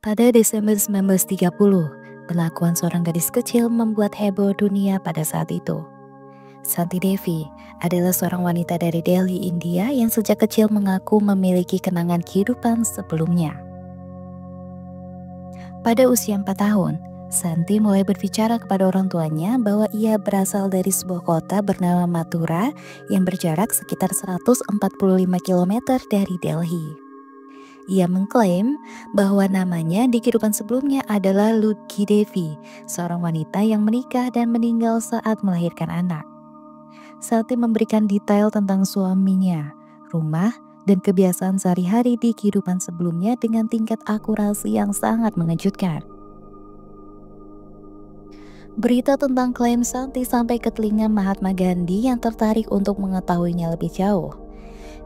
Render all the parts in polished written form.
Pada Desember 1930, pengakuan seorang gadis kecil membuat heboh dunia pada saat itu. Santi Devi adalah seorang wanita dari Delhi, India yang sejak kecil mengaku memiliki kenangan kehidupan sebelumnya. Pada usia 4 tahun, Santi mulai berbicara kepada orang tuanya bahwa ia berasal dari sebuah kota bernama Mathura yang berjarak sekitar 145 km dari Delhi. Ia mengklaim bahwa namanya di kehidupan sebelumnya adalah Ludgi Devi, seorang wanita yang menikah dan meninggal saat melahirkan anak. Santi memberikan detail tentang suaminya, rumah, dan kebiasaan sehari-hari di kehidupan sebelumnya dengan tingkat akurasi yang sangat mengejutkan. Berita tentang klaim Santi sampai ke telinga Mahatma Gandhi yang tertarik untuk mengetahuinya lebih jauh.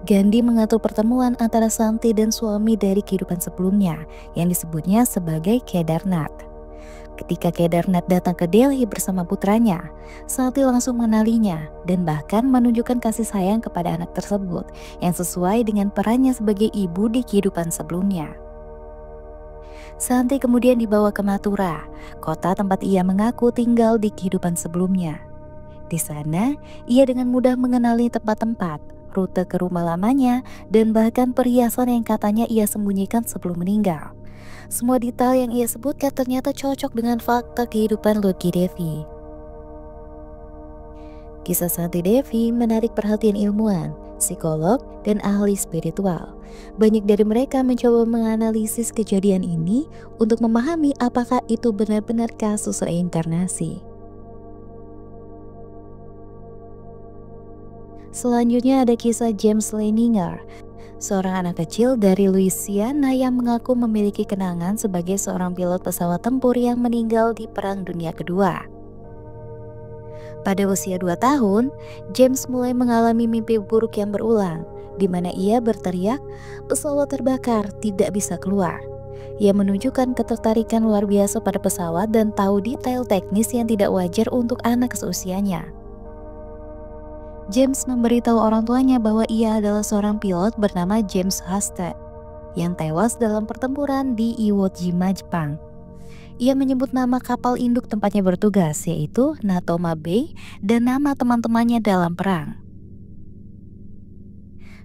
Gandhi mengatur pertemuan antara Santi dan suami dari kehidupan sebelumnya yang disebutnya sebagai Kedarnath. Ketika Kedarnath datang ke Delhi bersama putranya, Santi langsung mengenalinya dan bahkan menunjukkan kasih sayang kepada anak tersebut yang sesuai dengan perannya sebagai ibu di kehidupan sebelumnya. Santi kemudian dibawa ke Mathura, kota tempat ia mengaku tinggal di kehidupan sebelumnya. Di sana, ia dengan mudah mengenali tempat-tempat, rute ke rumah lamanya, dan bahkan perhiasan yang katanya ia sembunyikan sebelum meninggal. Semua detail yang ia sebutkan ternyata cocok dengan fakta kehidupan Ludgi Devi. Kisah Santi Devi menarik perhatian ilmuwan, psikolog, dan ahli spiritual. Banyak dari mereka mencoba menganalisis kejadian ini untuk memahami apakah itu benar-benar kasus reinkarnasi. Selanjutnya ada kisah James Leininger, seorang anak kecil dari Louisiana yang mengaku memiliki kenangan sebagai seorang pilot pesawat tempur yang meninggal di Perang Dunia Kedua. Pada usia 2 tahun, James mulai mengalami mimpi buruk yang berulang, di mana ia berteriak, "Pesawat terbakar, tidak bisa keluar." Ia menunjukkan ketertarikan luar biasa pada pesawat dan tahu detail teknis yang tidak wajar untuk anak seusianya. James memberitahu orang tuanya bahwa ia adalah seorang pilot bernama James Huston yang tewas dalam pertempuran di Iwo Jima, Jepang. Ia menyebut nama kapal induk tempatnya bertugas, yaitu Natoma Bay, dan nama teman-temannya dalam perang.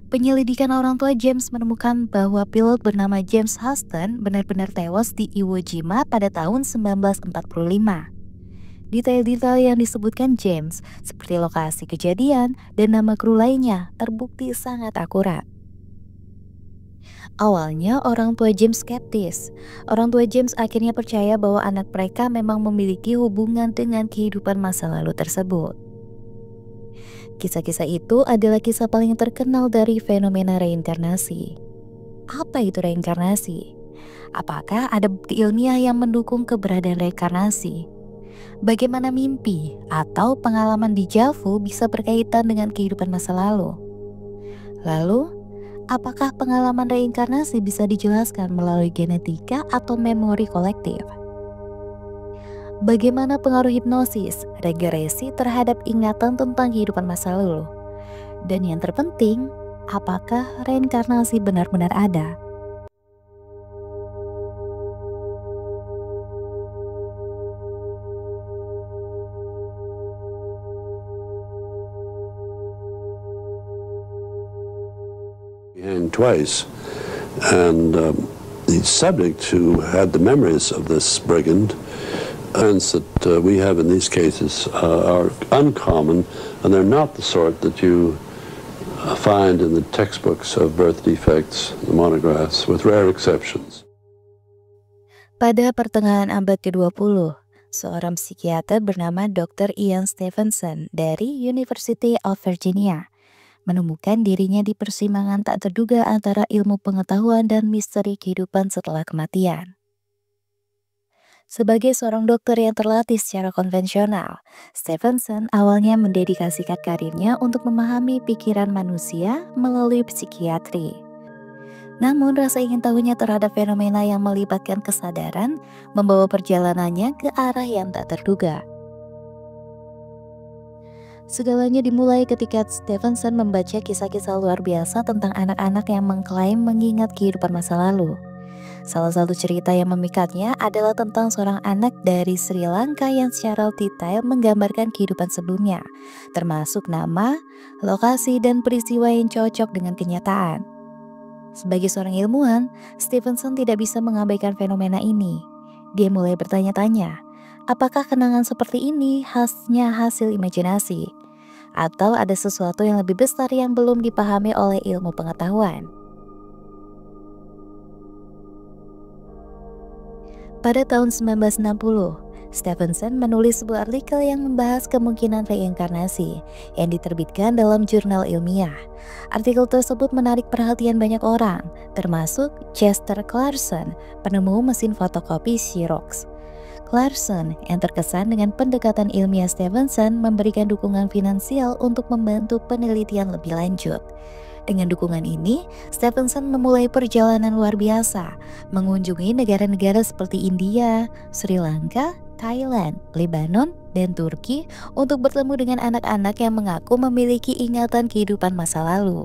Penyelidikan orang tua James menemukan bahwa pilot bernama James Huston benar-benar tewas di Iwo Jima pada tahun 1945. Detail-detail yang disebutkan James, seperti lokasi kejadian dan nama kru lainnya, terbukti sangat akurat. Awalnya orang tua James skeptis. Orang tua James akhirnya percaya bahwa anak mereka memang memiliki hubungan dengan kehidupan masa lalu tersebut. Kisah-kisah itu adalah kisah paling terkenal dari fenomena reinkarnasi. Apa itu reinkarnasi? Apakah ada bukti ilmiah yang mendukung keberadaan reinkarnasi? Bagaimana mimpi atau pengalaman déjà vu bisa berkaitan dengan kehidupan masa lalu? Lalu, apakah pengalaman reinkarnasi bisa dijelaskan melalui genetika atau memori kolektif? Bagaimana pengaruh hipnosis, regresi terhadap ingatan tentang kehidupan masa lalu? Dan yang terpenting, apakah reinkarnasi benar-benar ada? Hanged twice, and the subject who had the memories of this brigand, events that we have in these cases are uncommon, and they're not the sort that you find in the textbooks of birth defects, the monographs, with rare exceptions. Pada pertengahan abad ke-20, seorang psikiater bernama Dr. Ian Stevenson dari University of Virginia menemukan dirinya di persimpangan tak terduga antara ilmu pengetahuan dan misteri kehidupan setelah kematian. Sebagai seorang dokter yang terlatih secara konvensional, Stevenson awalnya mendedikasikan karirnya untuk memahami pikiran manusia melalui psikiatri. Namun rasa ingin tahunya terhadap fenomena yang melibatkan kesadaran membawa perjalanannya ke arah yang tak terduga. Segalanya dimulai ketika Stevenson membaca kisah-kisah luar biasa tentang anak-anak yang mengklaim mengingat kehidupan masa lalu. Salah satu cerita yang memikatnya adalah tentang seorang anak dari Sri Lanka yang secara detail menggambarkan kehidupan sebelumnya, termasuk nama, lokasi, dan peristiwa yang cocok dengan kenyataan. Sebagai seorang ilmuwan, Stevenson tidak bisa mengabaikan fenomena ini. Dia mulai bertanya-tanya, apakah kenangan seperti ini khasnya hasil imajinasi? Atau ada sesuatu yang lebih besar yang belum dipahami oleh ilmu pengetahuan? Pada tahun 1960, Stevenson menulis sebuah artikel yang membahas kemungkinan reinkarnasi yang diterbitkan dalam jurnal ilmiah. Artikel tersebut menarik perhatian banyak orang, termasuk Chester Clarkson, penemu mesin fotokopi Xerox. Clarkson yang terkesan dengan pendekatan ilmiah Stevenson memberikan dukungan finansial untuk membantu penelitian lebih lanjut. Dengan dukungan ini, Stevenson memulai perjalanan luar biasa, mengunjungi negara-negara seperti India, Sri Lanka, Thailand, Lebanon, dan Turki untuk bertemu dengan anak-anak yang mengaku memiliki ingatan kehidupan masa lalu.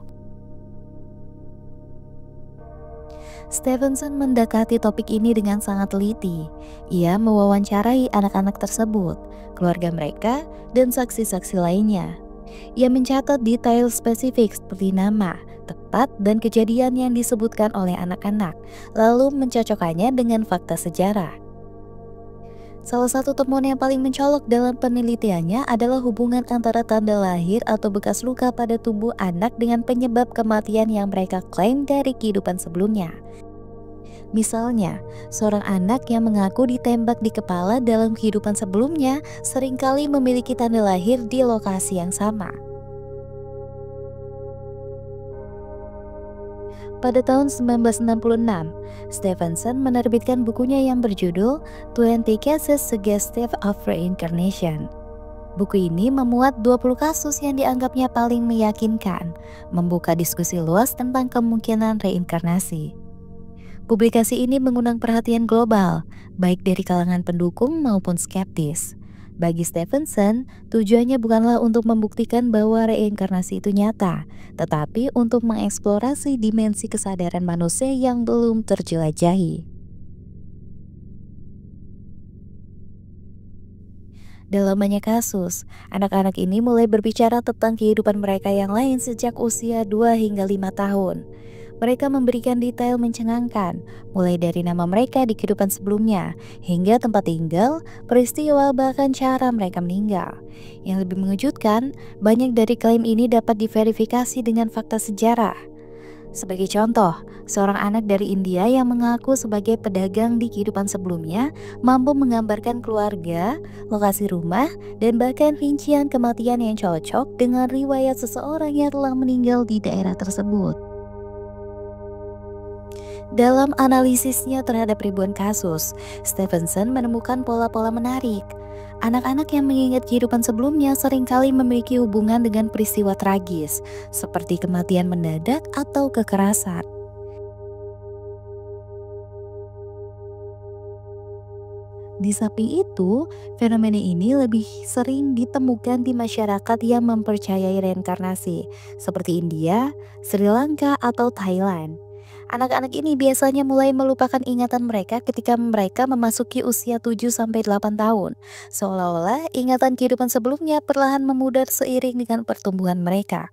Stevenson mendekati topik ini dengan sangat teliti. Ia mewawancarai anak-anak tersebut, keluarga mereka, dan saksi-saksi lainnya. Ia mencatat detail spesifik seperti nama, tempat, dan kejadian yang disebutkan oleh anak-anak, lalu mencocokkannya dengan fakta sejarah. Salah satu temuan yang paling mencolok dalam penelitiannya adalah hubungan antara tanda lahir atau bekas luka pada tubuh anak dengan penyebab kematian yang mereka klaim dari kehidupan sebelumnya. Misalnya, seorang anak yang mengaku ditembak di kepala dalam kehidupan sebelumnya seringkali memiliki tanda lahir di lokasi yang sama. Pada tahun 1966, Stevenson menerbitkan bukunya yang berjudul 20 Cases Suggestive of Reincarnation. Buku ini memuat 20 kasus yang dianggapnya paling meyakinkan, membuka diskusi luas tentang kemungkinan reinkarnasi. Publikasi ini mengundang perhatian global, baik dari kalangan pendukung maupun skeptis. Bagi Stevenson, tujuannya bukanlah untuk membuktikan bahwa reinkarnasi itu nyata, tetapi untuk mengeksplorasi dimensi kesadaran manusia yang belum terjelajahi. Dalam banyak kasus, anak-anak ini mulai berbicara tentang kehidupan mereka yang lain sejak usia 2 hingga 5 tahun. Mereka memberikan detail mencengangkan, mulai dari nama mereka di kehidupan sebelumnya, hingga tempat tinggal, peristiwa, bahkan cara mereka meninggal. Yang lebih mengejutkan, banyak dari klaim ini dapat diverifikasi dengan fakta sejarah. Sebagai contoh, seorang anak dari India yang mengaku sebagai pedagang di kehidupan sebelumnya mampu menggambarkan keluarga, lokasi rumah, dan bahkan rincian kematian yang cocok dengan riwayat seseorang yang telah meninggal di daerah tersebut. Dalam analisisnya terhadap ribuan kasus, Stevenson menemukan pola-pola menarik. Anak-anak yang mengingat kehidupan sebelumnya seringkali memiliki hubungan dengan peristiwa tragis, seperti kematian mendadak atau kekerasan. Di samping itu, fenomena ini lebih sering ditemukan di masyarakat yang mempercayai reinkarnasi, seperti India, Sri Lanka, atau Thailand. Anak-anak ini biasanya mulai melupakan ingatan mereka ketika mereka memasuki usia 7-8 tahun, seolah-olah ingatan kehidupan sebelumnya perlahan memudar seiring dengan pertumbuhan mereka.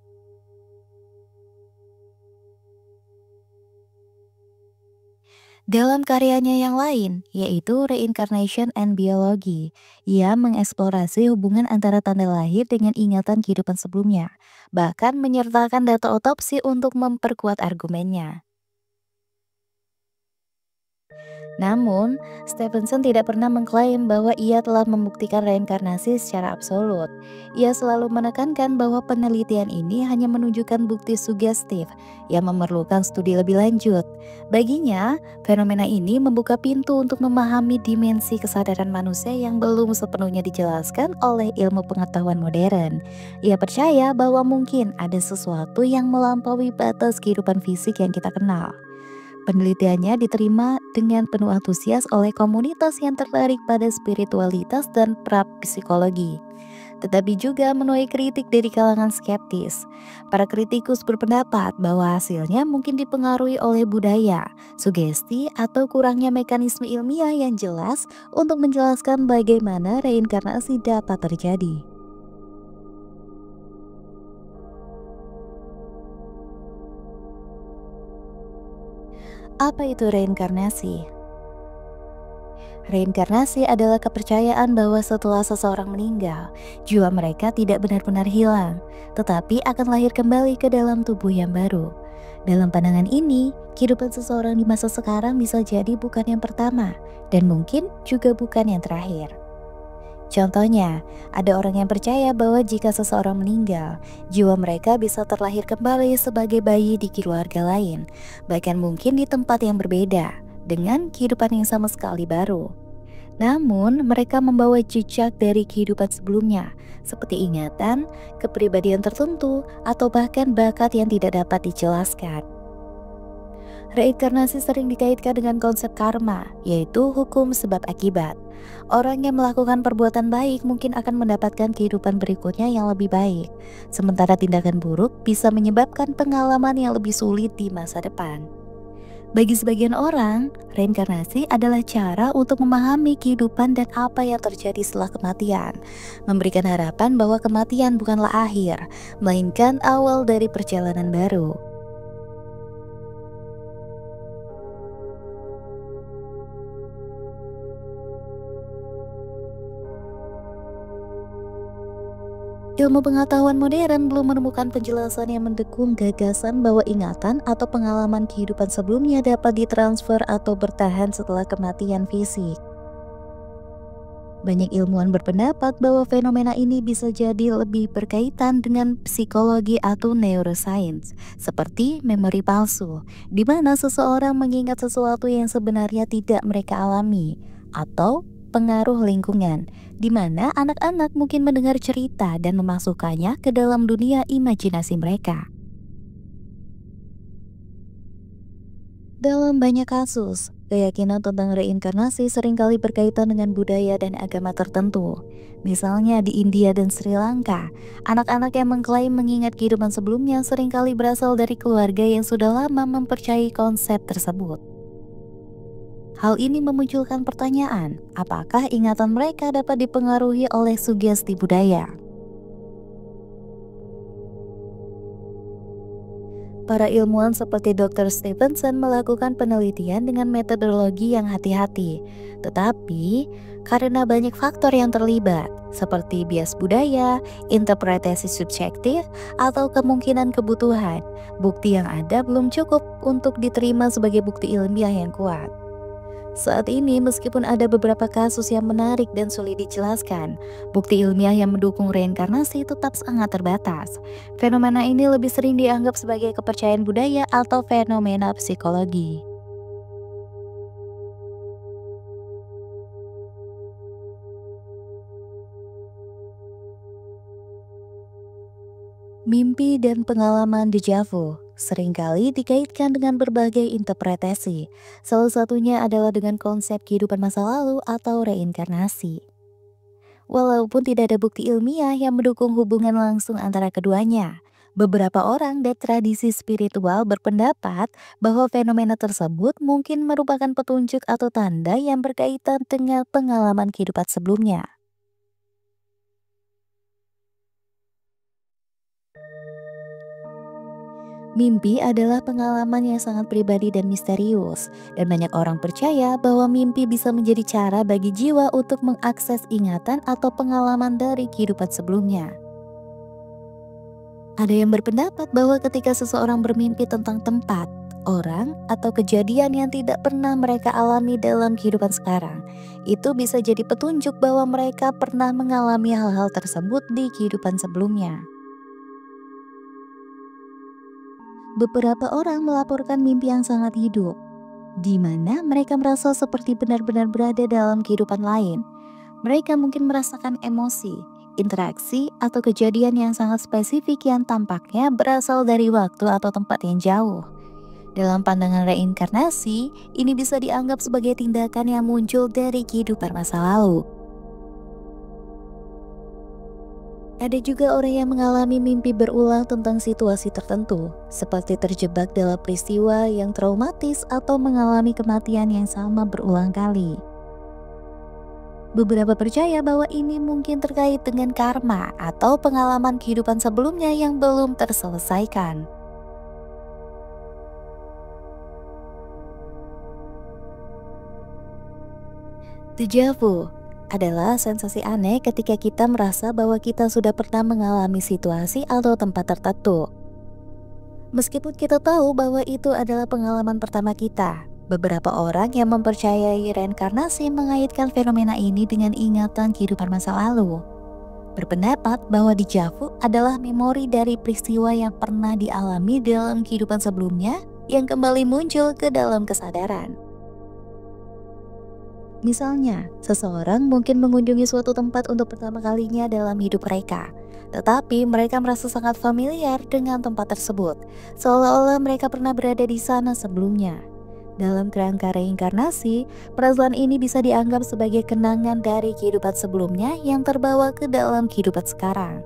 Dalam karyanya yang lain, yaitu Reincarnation and Biology, ia mengeksplorasi hubungan antara tanda lahir dengan ingatan kehidupan sebelumnya, bahkan menyertakan data otopsi untuk memperkuat argumennya. Namun, Stevenson tidak pernah mengklaim bahwa ia telah membuktikan reinkarnasi secara absolut. Ia selalu menekankan bahwa penelitian ini hanya menunjukkan bukti sugestif yang memerlukan studi lebih lanjut. Baginya, fenomena ini membuka pintu untuk memahami dimensi kesadaran manusia yang belum sepenuhnya dijelaskan oleh ilmu pengetahuan modern. Ia percaya bahwa mungkin ada sesuatu yang melampaui batas kehidupan fisik yang kita kenal. Penelitiannya diterima dengan penuh antusias oleh komunitas yang tertarik pada spiritualitas dan parapsikologi. tetapi juga menuai kritik dari kalangan skeptis. Para kritikus berpendapat bahwa hasilnya mungkin dipengaruhi oleh budaya, sugesti, atau kurangnya mekanisme ilmiah yang jelas untuk menjelaskan bagaimana reinkarnasi dapat terjadi. Apa itu reinkarnasi? Reinkarnasi adalah kepercayaan bahwa setelah seseorang meninggal, jiwa mereka tidak benar-benar hilang, tetapi akan lahir kembali ke dalam tubuh yang baru. Dalam pandangan ini, kehidupan seseorang di masa sekarang bisa jadi bukan yang pertama, dan mungkin juga bukan yang terakhir. Contohnya, ada orang yang percaya bahwa jika seseorang meninggal, jiwa mereka bisa terlahir kembali sebagai bayi di keluarga lain, bahkan mungkin di tempat yang berbeda, dengan kehidupan yang sama sekali baru. Namun, mereka membawa jejak dari kehidupan sebelumnya, seperti ingatan, kepribadian tertentu, atau bahkan bakat yang tidak dapat dijelaskan. Reinkarnasi sering dikaitkan dengan konsep karma, yaitu hukum sebab akibat. Orang yang melakukan perbuatan baik mungkin akan mendapatkan kehidupan berikutnya yang lebih baik, sementara tindakan buruk bisa menyebabkan pengalaman yang lebih sulit di masa depan. Bagi sebagian orang, reinkarnasi adalah cara untuk memahami kehidupan dan apa yang terjadi setelah kematian, memberikan harapan bahwa kematian bukanlah akhir, melainkan awal dari perjalanan baru. Ilmu pengetahuan modern belum menemukan penjelasan yang mendukung gagasan bahwa ingatan atau pengalaman kehidupan sebelumnya dapat ditransfer atau bertahan setelah kematian fisik. Banyak ilmuwan berpendapat bahwa fenomena ini bisa jadi lebih berkaitan dengan psikologi atau neuroscience, seperti memori palsu, di mana seseorang mengingat sesuatu yang sebenarnya tidak mereka alami, atau pengaruh lingkungan, di mana anak-anak mungkin mendengar cerita dan memasukkannya ke dalam dunia imajinasi mereka. Dalam banyak kasus, keyakinan tentang reinkarnasi seringkali berkaitan dengan budaya dan agama tertentu. Misalnya di India dan Sri Lanka, anak-anak yang mengklaim mengingat kehidupan sebelumnya seringkali berasal dari keluarga yang sudah lama mempercayai konsep tersebut. Hal ini memunculkan pertanyaan, apakah ingatan mereka dapat dipengaruhi oleh sugesti budaya? Para ilmuwan seperti Dr. Stevenson melakukan penelitian dengan metodologi yang hati-hati, tetapi karena banyak faktor yang terlibat, seperti bias budaya, interpretasi subjektif, atau kemungkinan kebutuhan, bukti yang ada belum cukup untuk diterima sebagai bukti ilmiah yang kuat. Saat ini, meskipun ada beberapa kasus yang menarik dan sulit dijelaskan, bukti ilmiah yang mendukung reinkarnasi tetap sangat terbatas. Fenomena ini lebih sering dianggap sebagai kepercayaan budaya atau fenomena psikologi. Mimpi dan pengalaman déjà vu seringkali dikaitkan dengan berbagai interpretasi. Salah satunya adalah dengan konsep kehidupan masa lalu atau reinkarnasi. Walaupun tidak ada bukti ilmiah yang mendukung hubungan langsung antara keduanya, beberapa orang dan tradisi spiritual berpendapat bahwa fenomena tersebut mungkin merupakan petunjuk atau tanda yang berkaitan dengan pengalaman kehidupan sebelumnya. Mimpi adalah pengalaman yang sangat pribadi dan misterius, dan banyak orang percaya bahwa mimpi bisa menjadi cara bagi jiwa untuk mengakses ingatan atau pengalaman dari kehidupan sebelumnya. Ada yang berpendapat bahwa ketika seseorang bermimpi tentang tempat, orang, atau kejadian yang tidak pernah mereka alami dalam kehidupan sekarang, itu bisa jadi petunjuk bahwa mereka pernah mengalami hal-hal tersebut di kehidupan sebelumnya. Beberapa orang melaporkan mimpi yang sangat hidup, di mana mereka merasa seperti benar-benar berada dalam kehidupan lain. Mereka mungkin merasakan emosi, interaksi, atau kejadian yang sangat spesifik yang tampaknya berasal dari waktu atau tempat yang jauh. Dalam pandangan reinkarnasi, ini bisa dianggap sebagai tindakan yang muncul dari kehidupan masa lalu. Ada juga orang yang mengalami mimpi berulang tentang situasi tertentu, seperti terjebak dalam peristiwa yang traumatis atau mengalami kematian yang sama berulang kali. Beberapa percaya bahwa ini mungkin terkait dengan karma atau pengalaman kehidupan sebelumnya yang belum terselesaikan. Déjà vu adalah sensasi aneh ketika kita merasa bahwa kita sudah pernah mengalami situasi atau tempat tertentu. Meskipun kita tahu bahwa itu adalah pengalaman pertama kita, beberapa orang yang mempercayai reinkarnasi mengaitkan fenomena ini dengan ingatan kehidupan masa lalu. Berpendapat bahwa déjà vu adalah memori dari peristiwa yang pernah dialami dalam kehidupan sebelumnya yang kembali muncul ke dalam kesadaran. Misalnya, seseorang mungkin mengunjungi suatu tempat untuk pertama kalinya dalam hidup mereka, tetapi mereka merasa sangat familiar dengan tempat tersebut, seolah-olah mereka pernah berada di sana sebelumnya. Dalam kerangka reinkarnasi, perasaan ini bisa dianggap sebagai kenangan dari kehidupan sebelumnya yang terbawa ke dalam kehidupan sekarang.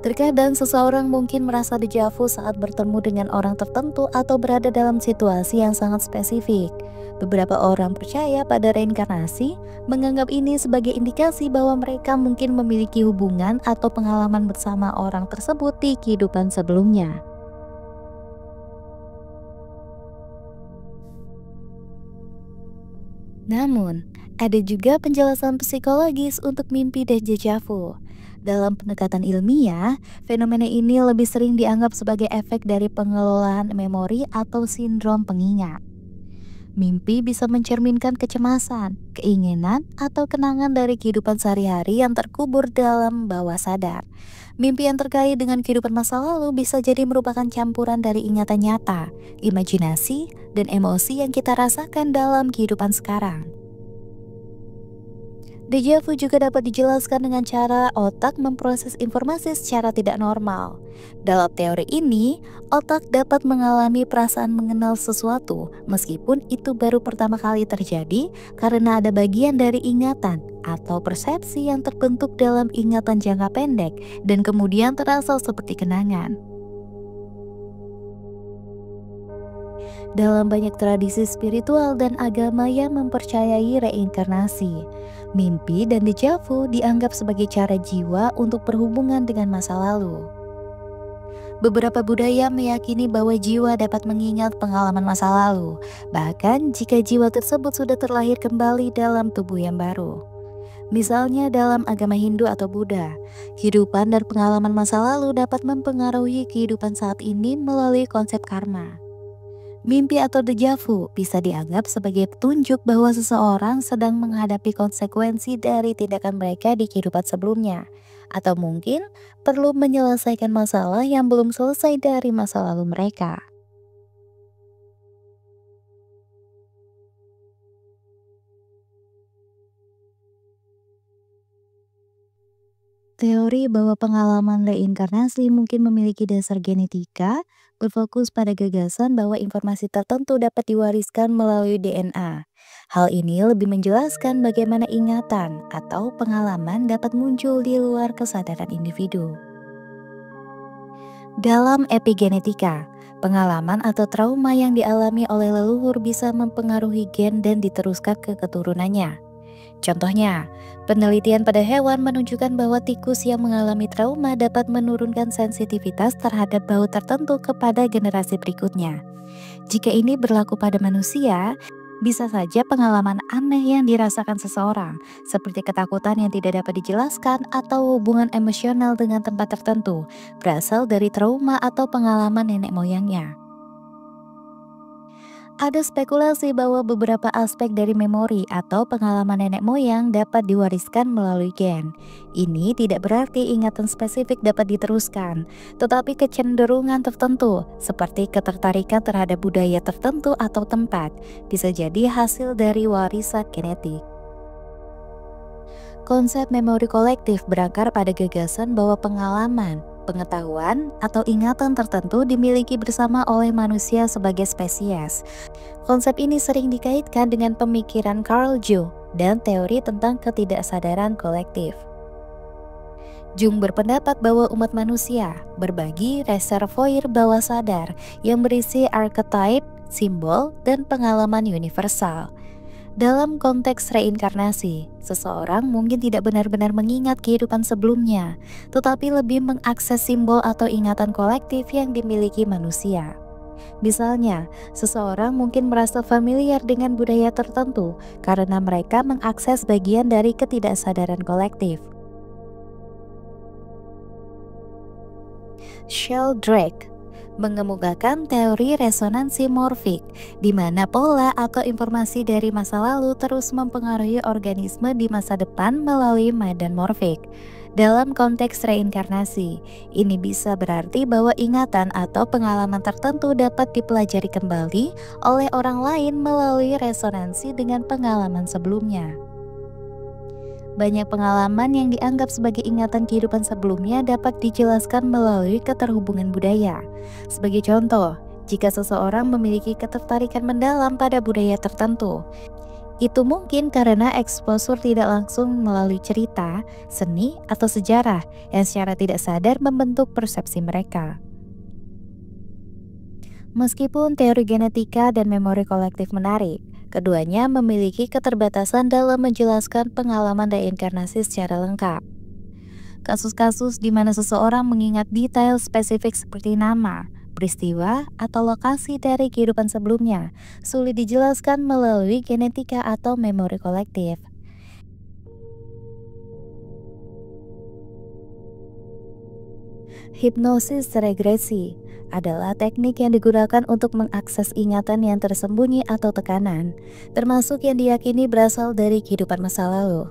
Terkadang seseorang mungkin merasa déjà vu saat bertemu dengan orang tertentu atau berada dalam situasi yang sangat spesifik. Beberapa orang percaya pada reinkarnasi, menganggap ini sebagai indikasi bahwa mereka mungkin memiliki hubungan atau pengalaman bersama orang tersebut di kehidupan sebelumnya. Namun, ada juga penjelasan psikologis untuk mimpi dan déjà vu. Dalam pendekatan ilmiah, fenomena ini lebih sering dianggap sebagai efek dari pengelolaan memori atau sindrom pengingat. Mimpi bisa mencerminkan kecemasan, keinginan, atau kenangan dari kehidupan sehari-hari yang terkubur dalam bawah sadar. Mimpi yang terkait dengan kehidupan masa lalu bisa jadi merupakan campuran dari ingatan nyata, imajinasi, dan emosi yang kita rasakan dalam kehidupan sekarang. Déjà vu juga dapat dijelaskan dengan cara otak memproses informasi secara tidak normal. Dalam teori ini, otak dapat mengalami perasaan mengenal sesuatu meskipun itu baru pertama kali terjadi karena ada bagian dari ingatan atau persepsi yang terbentuk dalam ingatan jangka pendek dan kemudian terasa seperti kenangan. Dalam banyak tradisi spiritual dan agama yang mempercayai reinkarnasi, mimpi dan déjà vu dianggap sebagai cara jiwa untuk berhubungan dengan masa lalu. Beberapa budaya meyakini bahwa jiwa dapat mengingat pengalaman masa lalu, bahkan jika jiwa tersebut sudah terlahir kembali dalam tubuh yang baru. Misalnya dalam agama Hindu atau Buddha, kehidupan dan pengalaman masa lalu dapat mempengaruhi kehidupan saat ini melalui konsep karma. Mimpi atau déjà vu bisa dianggap sebagai petunjuk bahwa seseorang sedang menghadapi konsekuensi dari tindakan mereka di kehidupan sebelumnya, atau mungkin perlu menyelesaikan masalah yang belum selesai dari masa lalu mereka. Teori bahwa pengalaman reinkarnasi mungkin memiliki dasar genetika berfokus pada gagasan bahwa informasi tertentu dapat diwariskan melalui DNA. Hal ini lebih menjelaskan bagaimana ingatan atau pengalaman dapat muncul di luar kesadaran individu. Dalam epigenetika, pengalaman atau trauma yang dialami oleh leluhur bisa mempengaruhi gen dan diteruskan ke keturunannya. Contohnya, penelitian pada hewan menunjukkan bahwa tikus yang mengalami trauma dapat menurunkan sensitivitas terhadap bau tertentu kepada generasi berikutnya. Jika ini berlaku pada manusia, bisa saja pengalaman aneh yang dirasakan seseorang, seperti ketakutan yang tidak dapat dijelaskan atau hubungan emosional dengan tempat tertentu, berasal dari trauma atau pengalaman nenek moyangnya. Ada spekulasi bahwa beberapa aspek dari memori atau pengalaman nenek moyang dapat diwariskan melalui gen. Ini tidak berarti ingatan spesifik dapat diteruskan, tetapi kecenderungan tertentu, seperti ketertarikan terhadap budaya tertentu atau tempat, bisa jadi hasil dari warisan genetik. Konsep memori kolektif berakar pada gagasan bahwa pengalaman, pengetahuan, atau ingatan tertentu dimiliki bersama oleh manusia sebagai spesies. Konsep ini sering dikaitkan dengan pemikiran Carl Jung dan teori tentang ketidaksadaran kolektif. Jung berpendapat bahwa umat manusia berbagi reservoir bawah sadar yang berisi archetype, simbol, dan pengalaman universal. Dalam konteks reinkarnasi, seseorang mungkin tidak benar-benar mengingat kehidupan sebelumnya, tetapi lebih mengakses simbol atau ingatan kolektif yang dimiliki manusia. Misalnya, seseorang mungkin merasa familiar dengan budaya tertentu karena mereka mengakses bagian dari ketidaksadaran kolektif. Sheldrake mengemukakan teori resonansi morfik, di mana pola atau informasi dari masa lalu terus mempengaruhi organisme di masa depan melalui medan morfik. Dalam konteks reinkarnasi, ini bisa berarti bahwa ingatan atau pengalaman tertentu dapat dipelajari kembali oleh orang lain melalui resonansi dengan pengalaman sebelumnya. Banyak pengalaman yang dianggap sebagai ingatan kehidupan sebelumnya dapat dijelaskan melalui keterhubungan budaya. Sebagai contoh, jika seseorang memiliki ketertarikan mendalam pada budaya tertentu, itu mungkin karena eksposur tidak langsung melalui cerita, seni, atau sejarah yang secara tidak sadar membentuk persepsi mereka. Meskipun teori genetika dan memori kolektif menarik, keduanya memiliki keterbatasan dalam menjelaskan pengalaman reinkarnasi secara lengkap. Kasus-kasus di mana seseorang mengingat detail spesifik seperti nama, peristiwa, atau lokasi dari kehidupan sebelumnya sulit dijelaskan melalui genetika atau memori kolektif. Hipnosis regresi adalah teknik yang digunakan untuk mengakses ingatan yang tersembunyi atau tekanan, termasuk yang diyakini berasal dari kehidupan masa lalu.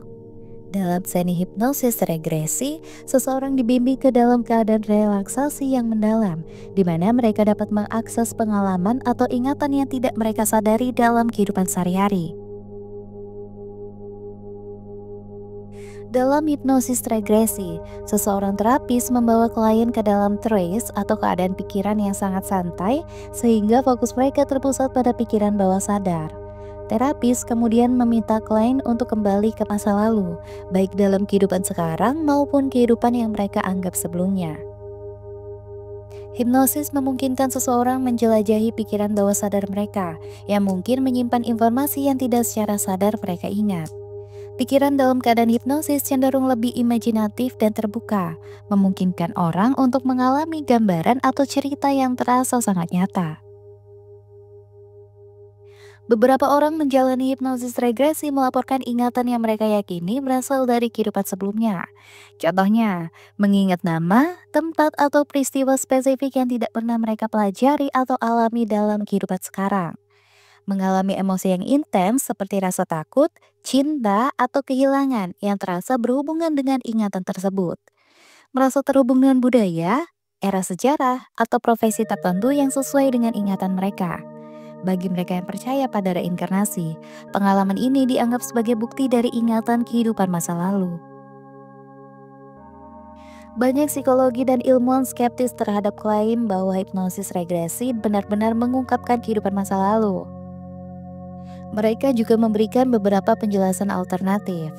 Dalam seni hipnosis regresi, seseorang dibimbing ke dalam keadaan relaksasi yang mendalam, di mana mereka dapat mengakses pengalaman atau ingatan yang tidak mereka sadari dalam kehidupan sehari-hari. Dalam hipnosis regresi, seseorang terapis membawa klien ke dalam trance atau keadaan pikiran yang sangat santai sehingga fokus mereka terpusat pada pikiran bawah sadar. Terapis kemudian meminta klien untuk kembali ke masa lalu, baik dalam kehidupan sekarang maupun kehidupan yang mereka anggap sebelumnya. Hipnosis memungkinkan seseorang menjelajahi pikiran bawah sadar mereka yang mungkin menyimpan informasi yang tidak secara sadar mereka ingat. Pikiran dalam keadaan hipnosis cenderung lebih imajinatif dan terbuka, memungkinkan orang untuk mengalami gambaran atau cerita yang terasa sangat nyata. Beberapa orang menjalani hipnosis regresi melaporkan ingatan yang mereka yakini berasal dari kehidupan sebelumnya. Contohnya, mengingat nama, tempat, atau peristiwa spesifik yang tidak pernah mereka pelajari atau alami dalam kehidupan sekarang. Mengalami emosi yang intens seperti rasa takut, cinta, atau kehilangan yang terasa berhubungan dengan ingatan tersebut. Merasa terhubung dengan budaya, era sejarah, atau profesi tertentu yang sesuai dengan ingatan mereka. Bagi mereka yang percaya pada reinkarnasi, pengalaman ini dianggap sebagai bukti dari ingatan kehidupan masa lalu. Banyak psikologi dan ilmuwan skeptis terhadap klaim bahwa hipnosis regresi benar-benar mengungkapkan kehidupan masa lalu. Mereka juga memberikan beberapa penjelasan alternatif.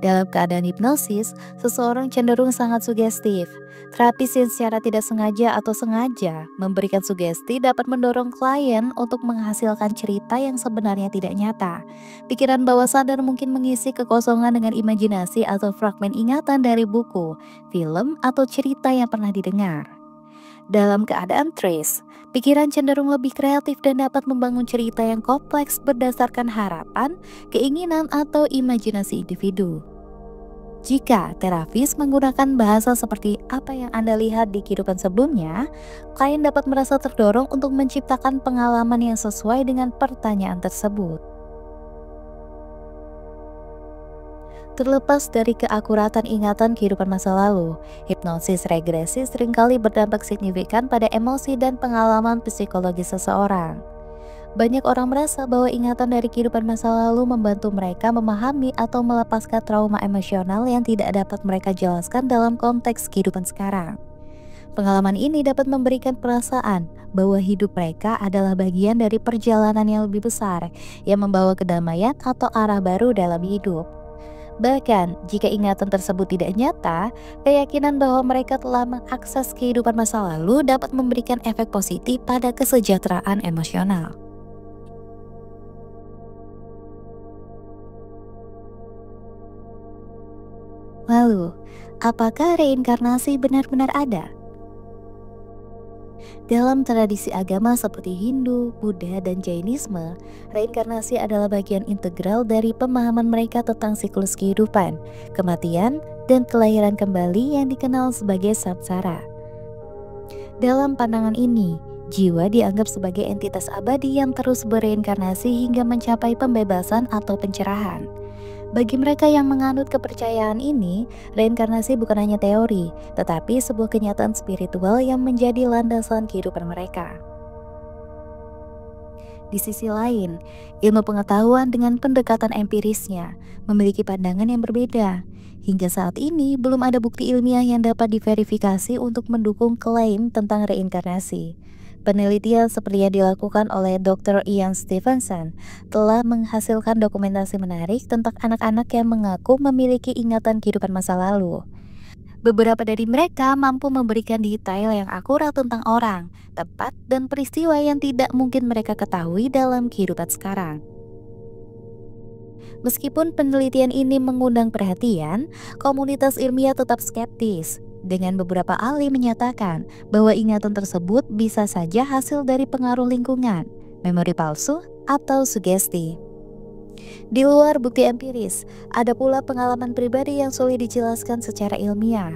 Dalam keadaan hipnosis, seseorang cenderung sangat sugestif. Terapis yang secara tidak sengaja atau sengaja memberikan sugesti dapat mendorong klien untuk menghasilkan cerita yang sebenarnya tidak nyata. Pikiran bawah sadar mungkin mengisi kekosongan dengan imajinasi atau fragmen ingatan dari buku, film, atau cerita yang pernah didengar. Dalam keadaan trance, pikiran cenderung lebih kreatif dan dapat membangun cerita yang kompleks berdasarkan harapan, keinginan, atau imajinasi individu. Jika terapis menggunakan bahasa seperti apa yang Anda lihat di kehidupan sebelumnya, klien dapat merasa terdorong untuk menciptakan pengalaman yang sesuai dengan pertanyaan tersebut. Terlepas dari keakuratan ingatan kehidupan masa lalu, hipnosis regresi seringkali berdampak signifikan pada emosi dan pengalaman psikologis seseorang. Banyak orang merasa bahwa ingatan dari kehidupan masa lalu membantu mereka memahami atau melepaskan trauma emosional yang tidak dapat mereka jelaskan dalam konteks kehidupan sekarang. Pengalaman ini dapat memberikan perasaan bahwa hidup mereka adalah bagian dari perjalanan yang lebih besar yang membawa kedamaian atau arah baru dalam hidup. Bahkan, jika ingatan tersebut tidak nyata, keyakinan bahwa mereka telah mengakses kehidupan masa lalu dapat memberikan efek positif pada kesejahteraan emosional. Lalu, apakah reinkarnasi benar-benar ada? Dalam tradisi agama seperti Hindu, Buddha, dan Jainisme, reinkarnasi adalah bagian integral dari pemahaman mereka tentang siklus kehidupan, kematian, dan kelahiran kembali yang dikenal sebagai samsara. Dalam pandangan ini, jiwa dianggap sebagai entitas abadi yang terus bereinkarnasi hingga mencapai pembebasan atau pencerahan. Bagi mereka yang menganut kepercayaan ini, reinkarnasi bukan hanya teori, tetapi sebuah kenyataan spiritual yang menjadi landasan kehidupan mereka. Di sisi lain, ilmu pengetahuan dengan pendekatan empirisnya memiliki pandangan yang berbeda. Hingga saat ini, belum ada bukti ilmiah yang dapat diverifikasi untuk mendukung klaim tentang reinkarnasi. Penelitian seperti yang dilakukan oleh Dr. Ian Stevenson telah menghasilkan dokumentasi menarik tentang anak-anak yang mengaku memiliki ingatan kehidupan masa lalu. Beberapa dari mereka mampu memberikan detail yang akurat tentang orang, tempat, dan peristiwa yang tidak mungkin mereka ketahui dalam kehidupan sekarang. Meskipun penelitian ini mengundang perhatian, komunitas ilmiah tetap skeptis. Dengan beberapa ahli menyatakan bahwa ingatan tersebut bisa saja hasil dari pengaruh lingkungan, memori palsu, atau sugesti. Di luar bukti empiris, ada pula pengalaman pribadi yang sulit dijelaskan secara ilmiah.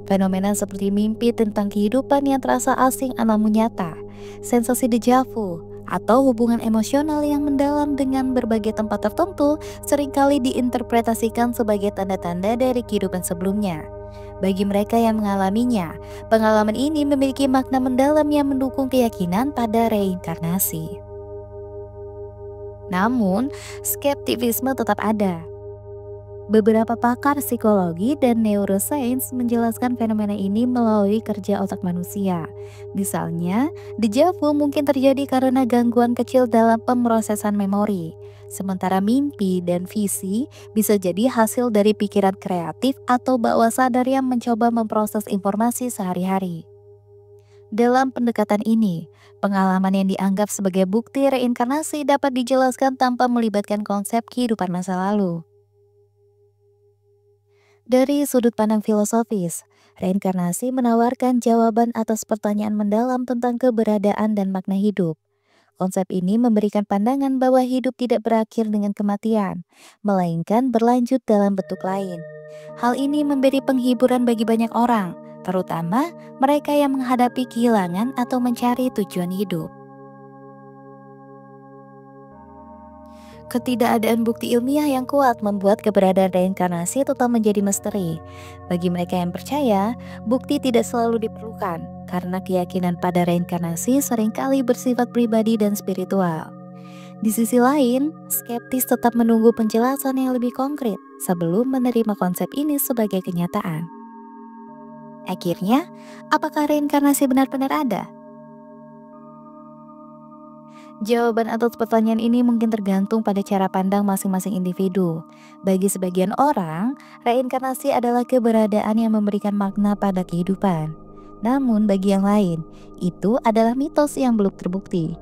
Fenomena seperti mimpi tentang kehidupan yang terasa asing namun nyata, sensasi deja vu, atau hubungan emosional yang mendalam dengan berbagai tempat tertentu seringkali diinterpretasikan sebagai tanda-tanda dari kehidupan sebelumnya. Bagi mereka yang mengalaminya, pengalaman ini memiliki makna mendalam yang mendukung keyakinan pada reinkarnasi. Namun, skeptisisme tetap ada. Beberapa pakar psikologi dan neuroscience menjelaskan fenomena ini melalui kerja otak manusia. Misalnya, deja vu mungkin terjadi karena gangguan kecil dalam pemrosesan memori. Sementara mimpi dan visi bisa jadi hasil dari pikiran kreatif atau bawah sadar yang mencoba memproses informasi sehari-hari. Dalam pendekatan ini, pengalaman yang dianggap sebagai bukti reinkarnasi dapat dijelaskan tanpa melibatkan konsep kehidupan masa lalu. Dari sudut pandang filosofis, reinkarnasi menawarkan jawaban atas pertanyaan mendalam tentang keberadaan dan makna hidup. Konsep ini memberikan pandangan bahwa hidup tidak berakhir dengan kematian, melainkan berlanjut dalam bentuk lain. Hal ini memberi penghiburan bagi banyak orang, terutama mereka yang menghadapi kehilangan atau mencari tujuan hidup. Ketidakadaan bukti ilmiah yang kuat membuat keberadaan reinkarnasi tetap menjadi misteri. Bagi mereka yang percaya, bukti tidak selalu diperlukan karena keyakinan pada reinkarnasi seringkali bersifat pribadi dan spiritual. Di sisi lain, skeptis tetap menunggu penjelasan yang lebih konkret sebelum menerima konsep ini sebagai kenyataan. Akhirnya, apakah reinkarnasi benar-benar ada? Jawaban atas pertanyaan ini mungkin tergantung pada cara pandang masing-masing individu. Bagi sebagian orang, reinkarnasi adalah keberadaan yang memberikan makna pada kehidupan. Namun bagi yang lain, itu adalah mitos yang belum terbukti.